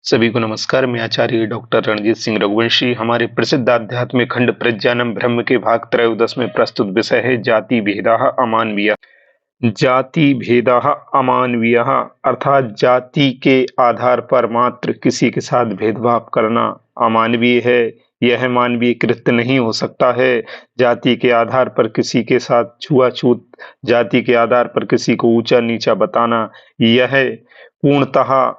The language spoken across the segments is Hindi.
सभी को नमस्कार। मैं आचार्य डॉक्टर रणजीत सिंह रघुवंशी। हमारे प्रसिद्ध आध्यात्मिक खंड प्रज्ञानम ब्रह्म के भाग त्रयोदश में प्रस्तुत विषय है जाति भेदा अमानवीय। जाति भेदा अमानवीय अर्थात जाति के आधार पर मात्र किसी के साथ भेदभाव करना अमानवीय है। यह मानवीय कृत्य नहीं हो सकता है। जाति के आधार पर किसी के साथ छुआछूत, जाति के आधार पर किसी को ऊंचा नीचा बताना, यह पूर्णतः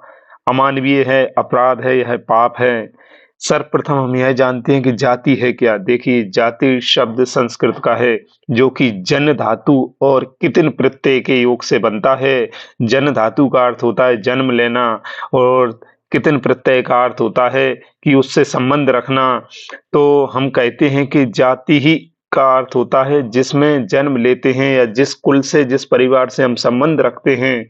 अमानवीय है, अपराध है, यह पाप है। सर्वप्रथम हम यह जानते हैं कि जाति है क्या। देखिए, जाति शब्द संस्कृत का है जो कि जन धातु और कितिन प्रत्यय के योग से बनता है। जन धातु का अर्थ होता है जन्म लेना और कितिन प्रत्यय का अर्थ होता है कि उससे संबंध रखना। तो हम कहते हैं कि जाति ही का अर्थ होता है जिसमें जन्म लेते हैं या जिस कुल से, जिस परिवार से हम संबंध रखते हैं,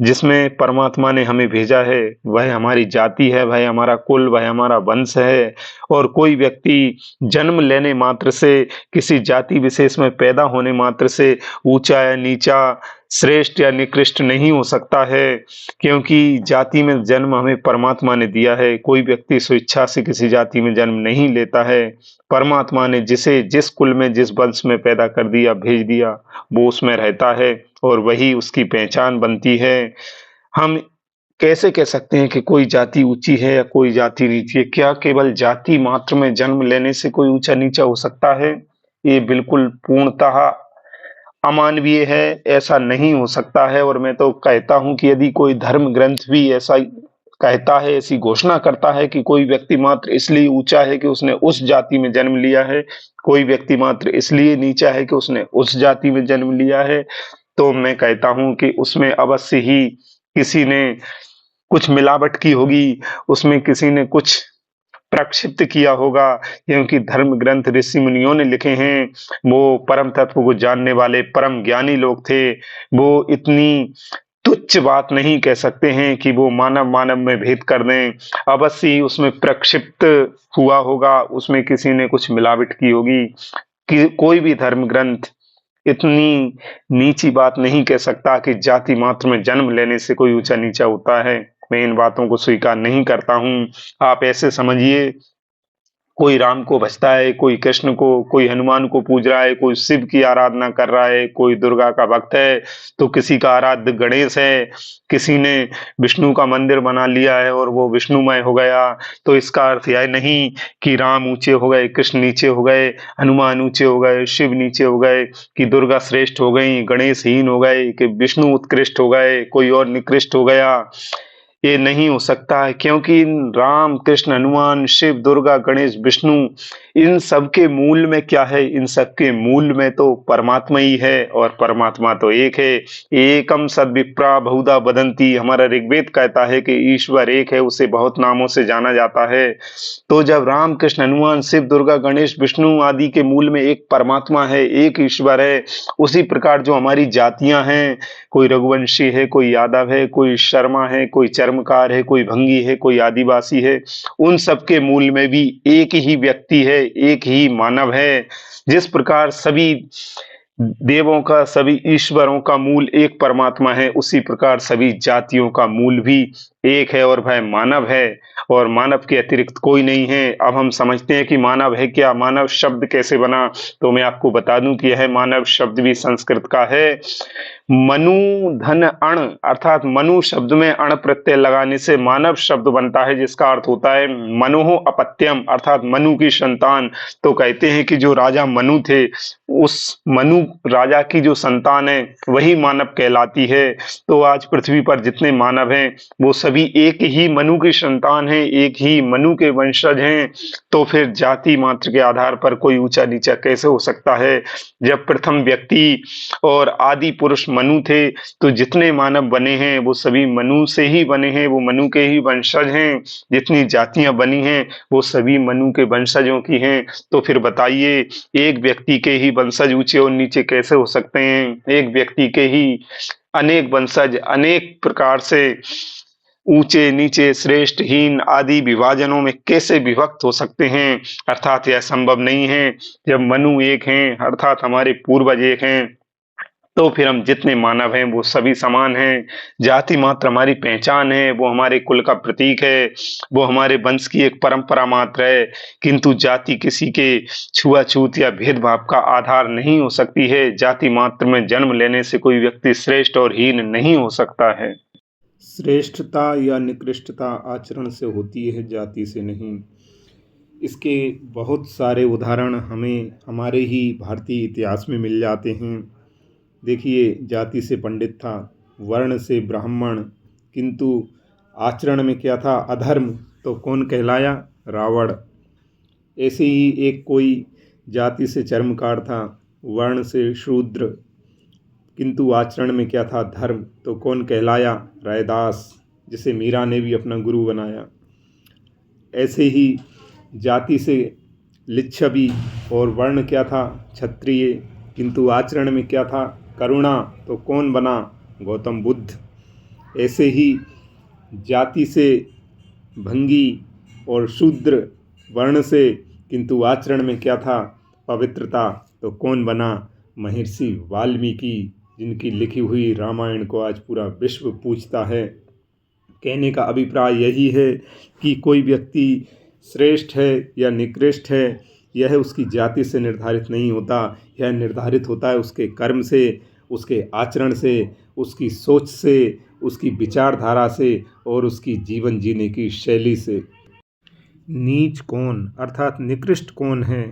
जिसमें परमात्मा ने हमें भेजा है, वह हमारी जाति है, वह हमारा कुल, वह हमारा वंश है। और कोई व्यक्ति जन्म लेने मात्र से, किसी जाति विशेष में पैदा होने मात्र से ऊंचा या नीचा, श्रेष्ठ या निकृष्ट नहीं हो सकता है, क्योंकि जाति में जन्म हमें परमात्मा ने दिया है। कोई व्यक्ति स्वेच्छा से किसी जाति में जन्म नहीं लेता है। परमात्मा ने जिसे जिस कुल में, जिस वंश में पैदा कर दिया, भेज दिया, वो उसमें रहता है और वही उसकी पहचान बनती है। हम कैसे कह सकते हैं कि कोई जाति ऊंची है या कोई जाति नीची है? क्या केवल जाति मात्र में जन्म लेने से कोई ऊंचा नीचा हो सकता है? ये बिल्कुल पूर्णतः अमानवीय है, ऐसा नहीं हो सकता है। और मैं तो कहता हूं कि यदि कोई धर्म ग्रंथ भी ऐसा कहता है, ऐसी घोषणा करता है कि कोई व्यक्ति मात्र इसलिए ऊंचा है कि उसने उस जाति में जन्म लिया है, कोई व्यक्ति मात्र इसलिए नीचा है कि उसने उस जाति में जन्म लिया है, तो मैं कहता हूं कि उसमें अवश्य ही किसी ने कुछ मिलावट की होगी, उसमें किसी ने कुछ प्रक्षिप्त किया होगा। क्योंकि धर्म ग्रंथ ऋषि मुनियों ने लिखे हैं, वो परम तत्व को जानने वाले परम ज्ञानी लोग थे। वो इतनी तुच्छ बात नहीं कह सकते हैं कि वो मानव मानव में भेद कर दें। अवश्य ही उसमें प्रक्षिप्त हुआ होगा, उसमें किसी ने कुछ मिलावट की होगी। कि कोई भी धर्म ग्रंथ इतनी नीची बात नहीं कह सकता कि जाति मात्र में जन्म लेने से कोई ऊंचा नीचा होता है। मैं इन बातों को स्वीकार नहीं करता हूं। आप ऐसे समझिए, कोई राम को भजता है, कोई कृष्ण को, कोई हनुमान को पूज रहा है, कोई शिव की आराधना कर रहा है, कोई दुर्गा का भक्त है, तो किसी का आराध्य गणेश है, किसी ने विष्णु का मंदिर बना लिया है और वो विष्णुमय हो गया। तो इसका अर्थ यह नहीं कि राम ऊंचे हो गए, कृष्ण नीचे हो गए, हनुमान ऊंचे हो गए, शिव नीचे हो गए, कि दुर्गा श्रेष्ठ हो गई, गणेश हीन हो गए, कि विष्णु उत्कृष्ट हो गए, कोई और निकृष्ट हो गया। ये नहीं हो सकता है, क्योंकि इन राम, कृष्ण, हनुमान, शिव, दुर्गा, गणेश, विष्णु, इन सब के मूल में क्या है? इन सब के मूल में तो परमात्मा ही है, और परमात्मा तो एक है। एकम सद विप्रा बहुधा वदंती, हमारा ऋग्वेद कहता है कि ईश्वर एक है, उसे बहुत नामों से जाना जाता है। तो जब राम, कृष्ण, हनुमान, शिव, दुर्गा, गणेश, विष्णु आदि के मूल में एक परमात्मा है, एक ईश्वर है, उसी प्रकार जो हमारी जातियां हैं, कोई रघुवंशी है, कोई यादव है, कोई शर्मा है, कोई चर्मकार है, कोई भंगी है, कोई आदिवासी है, उन सबके मूल में भी एक ही व्यक्ति है, एक ही मानव है। जिस प्रकार सभी देवों का, सभी ईश्वरों का मूल एक परमात्मा है, उसी प्रकार सभी जातियों का मूल भी एक है और वह मानव है, और मानव के अतिरिक्त कोई नहीं है। अब हम समझते हैं कि मानव है क्या, मानव शब्द कैसे बना, तो मैं आपको बता दूं कि यह मानव शब्द भी संस्कृत का है। मनु धन अण, अर्थात मनु शब्द में अण प्रत्यय लगाने से मानव शब्द बनता है, जिसका अर्थ होता है मनुः अपत्यम, अर्थात मनु की संतान। तो कहते हैं कि जो राजा मनु थे, उस मनु राजा की जो संतान है वही मानव कहलाती है। तो आज पृथ्वी पर जितने मानव हैं वो सभी एक ही मनु की संतान हैं, एक ही मनु के वंशज हैं। तो फिर जाति मात्र के आधार पर कोई ऊंचा नीचा कैसे हो सकता है? जब प्रथम व्यक्ति और आदि पुरुष मनु थे, तो जितने मानव बने हैं वो सभी मनु से ही बने हैं, वो मनु के ही वंशज हैं। जितनी जातियां बनी हैं वो सभी मनु के वंशजों की हैं। तो फिर बताइए, एक व्यक्ति के ही वंशज ऊंचे और नीचे कैसे हो सकते हैं? एक व्यक्ति के ही अनेक वंशज अनेक प्रकार से ऊंचे नीचे, श्रेष्ठ हीन आदि विभाजनों में कैसे विभक्त हो सकते हैं? अर्थात यह संभव नहीं है। जब मनु एक हैं, अर्थात हमारे पूर्वज एक हैं, तो फिर हम जितने मानव हैं वो सभी समान हैं। जाति मात्र हमारी पहचान है, वो हमारे कुल का प्रतीक है, वो हमारे वंश की एक परंपरा मात्र है, किंतु जाति किसी के छुआछूत या भेदभाव का आधार नहीं हो सकती है। जाति मात्र में जन्म लेने से कोई व्यक्ति श्रेष्ठ और हीन नहीं हो सकता है। श्रेष्ठता या निकृष्टता आचरण से होती है, जाति से नहीं। इसके बहुत सारे उदाहरण हमें हमारे ही भारतीय इतिहास में मिल जाते हैं। देखिए, जाति से पंडित था, वर्ण से ब्राह्मण, किंतु आचरण में क्या था? अधर्म। तो कौन कहलाया? रावण। ऐसे ही एक कोई जाति से चर्मकार था, वर्ण से शूद्र, किंतु आचरण में क्या था? धर्म। तो कौन कहलाया? रैदास, जिसे मीरा ने भी अपना गुरु बनाया। ऐसे ही जाति से लिच्छवी और वर्ण क्या था? क्षत्रिय, किंतु आचरण में क्या था? करुणा। तो कौन बना? गौतम बुद्ध। ऐसे ही जाति से भंगी और शूद्र, वर्ण से, किंतु आचरण में क्या था? पवित्रता। तो कौन बना? महर्षि वाल्मीकि, जिनकी लिखी हुई रामायण को आज पूरा विश्व पूजता है। कहने का अभिप्राय यही है कि कोई व्यक्ति श्रेष्ठ है या निकृष्ट है, यह उसकी जाति से निर्धारित नहीं होता। यह निर्धारित होता है उसके कर्म से, उसके आचरण से, उसकी सोच से, उसकी विचारधारा से और उसकी जीवन जीने की शैली से। नीच कौन अर्थात निकृष्ट कौन है?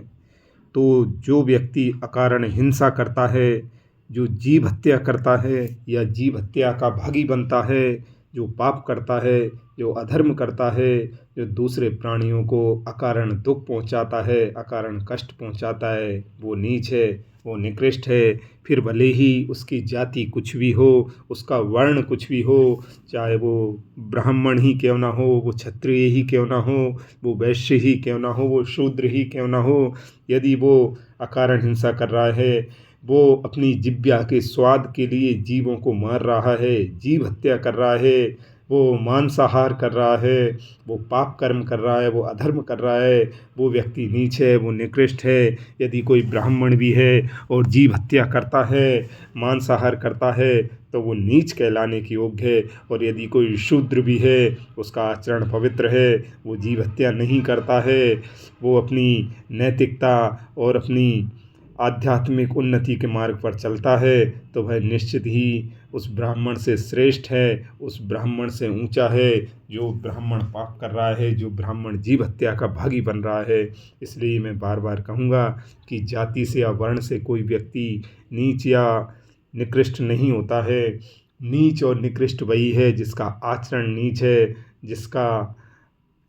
तो जो व्यक्ति अकारण हिंसा करता है, जो जीव हत्या करता है या जीव हत्या का भागी बनता है, जो पाप करता है, जो अधर्म करता है, जो दूसरे प्राणियों को अकारण दुख पहुंचाता है, अकारण कष्ट पहुंचाता है, वो नीच है, वो निकृष्ट है। फिर भले ही उसकी जाति कुछ भी हो, उसका वर्ण कुछ भी हो, चाहे वो ब्राह्मण ही क्यों ना हो, वो क्षत्रिय ही क्यों ना हो, वो वैश्य ही क्यों ना हो, वो शूद्र ही क्यों ना हो, यदि वो अकारण हिंसा कर रहा है, वो अपनी जिह्वा के स्वाद के लिए जीवों को मार रहा है, जीव हत्या कर रहा है, वो मांसाहार कर रहा है, वो पाप कर्म कर रहा है, वो अधर्म कर रहा है, वो व्यक्ति नीच है, वो निकृष्ट है। यदि कोई ब्राह्मण भी है और जीव हत्या करता है, मांसाहार करता है, तो वो नीच कहलाने की योग्य है। और यदि कोई शूद्र भी है, उसका आचरण पवित्र है, वो जीव हत्या नहीं करता है, वो अपनी नैतिकता और अपनी आध्यात्मिक उन्नति के मार्ग पर चलता है, तो वह निश्चित ही उस ब्राह्मण से श्रेष्ठ है, उस ब्राह्मण से ऊंचा है, जो ब्राह्मण पाप कर रहा है, जो ब्राह्मण जीव हत्या का भागी बन रहा है। इसलिए मैं बार बार कहूँगा कि जाति से या वर्ण से कोई व्यक्ति नीच या निकृष्ट नहीं होता है। नीच और निकृष्ट वही है जिसका आचरण नीच है, जिसका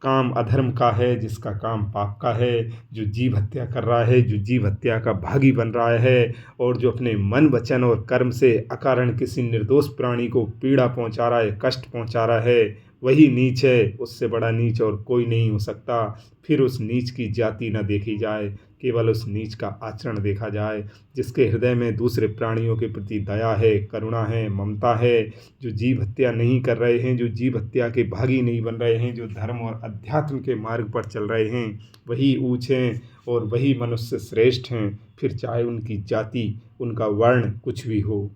काम अधर्म का है, जिसका काम पाप का है, जो जीव हत्या कर रहा है, जो जीव हत्या का भागी बन रहा है और जो अपने मन वचन और कर्म से अकारण किसी निर्दोष प्राणी को पीड़ा पहुंचा रहा है, कष्ट पहुंचा रहा है, वही नीच है। उससे बड़ा नीच और कोई नहीं हो सकता। फिर उस नीच की जाति न देखी जाए, केवल उस नीच का आचरण देखा जाए, जिसके हृदय में दूसरे प्राणियों के प्रति दया है, करुणा है, ममता है, जो जीव हत्या नहीं कर रहे हैं, जो जीव हत्या के भागी नहीं बन रहे हैं, जो धर्म और अध्यात्म के मार्ग पर चल रहे हैं, वही ऊंच हैं और वही मनुष्य श्रेष्ठ हैं। फिर चाहे उनकी जाति, उनका वर्ण कुछ भी हो।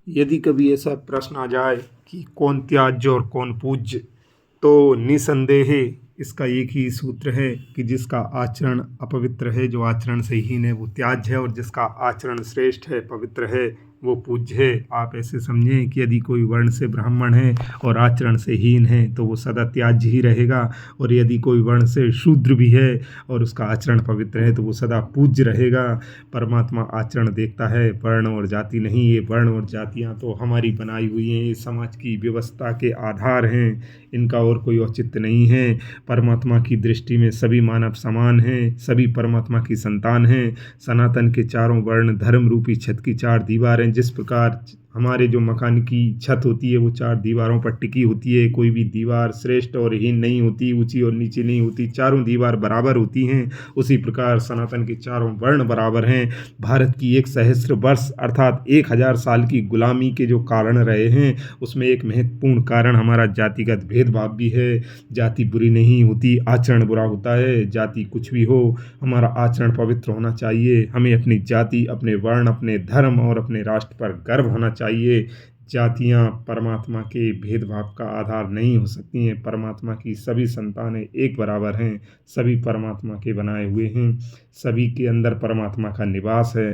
यदि कभी ऐसा प्रश्न आ जाए कि कौन त्याज्य और कौन पूज्य, तो निसंदेह इसका एक ही सूत्र है कि जिसका आचरण अपवित्र है, जो आचरण से हीन है, वो त्याज्य है, और जिसका आचरण श्रेष्ठ है, पवित्र है, वो पूज्य है। आप ऐसे समझें कि यदि कोई वर्ण से ब्राह्मण है और आचरण से हीन है, तो वो सदा त्याज्य ही रहेगा, और यदि कोई वर्ण से शूद्र भी है और उसका आचरण पवित्र है, तो वो सदा पूज्य रहेगा। परमात्मा आचरण देखता है, वर्ण और जाति नहीं। ये वर्ण और जातियाँ तो हमारी बनाई हुई हैं, ये समाज की व्यवस्था के आधार हैं, इनका और कोई औचित्य नहीं है। परमात्मा की दृष्टि में सभी मानव समान हैं, सभी परमात्मा की संतान हैं। सनातन के चारों वर्ण धर्म रूपी छत की चार दीवारें जिस प्रकार हमारे जो मकान की छत होती है वो 4 दीवारों पर टिकी होती है। कोई भी दीवार श्रेष्ठ और हीन नहीं होती, ऊँची और नीची नहीं होती, चारों दीवार बराबर होती हैं। उसी प्रकार सनातन के चारों वर्ण बराबर हैं। भारत की एक सहस्र वर्ष अर्थात 1000 साल की गुलामी के जो कारण रहे हैं, उसमें एक महत्वपूर्ण कारण हमारा जातिगत भेदभाव भी है। जाति बुरी नहीं होती, आचरण बुरा होता है। जाति कुछ भी हो, हमारा आचरण पवित्र होना चाहिए। हमें अपनी जाति, अपने वर्ण, अपने धर्म और अपने राष्ट्र पर गर्व होना चाहिए। जातियाँ परमात्मा के भेदभाव का आधार नहीं हो सकती हैं। परमात्मा की सभी संतानें एक बराबर हैं, सभी परमात्मा के बनाए हुए हैं, सभी के अंदर परमात्मा का निवास है।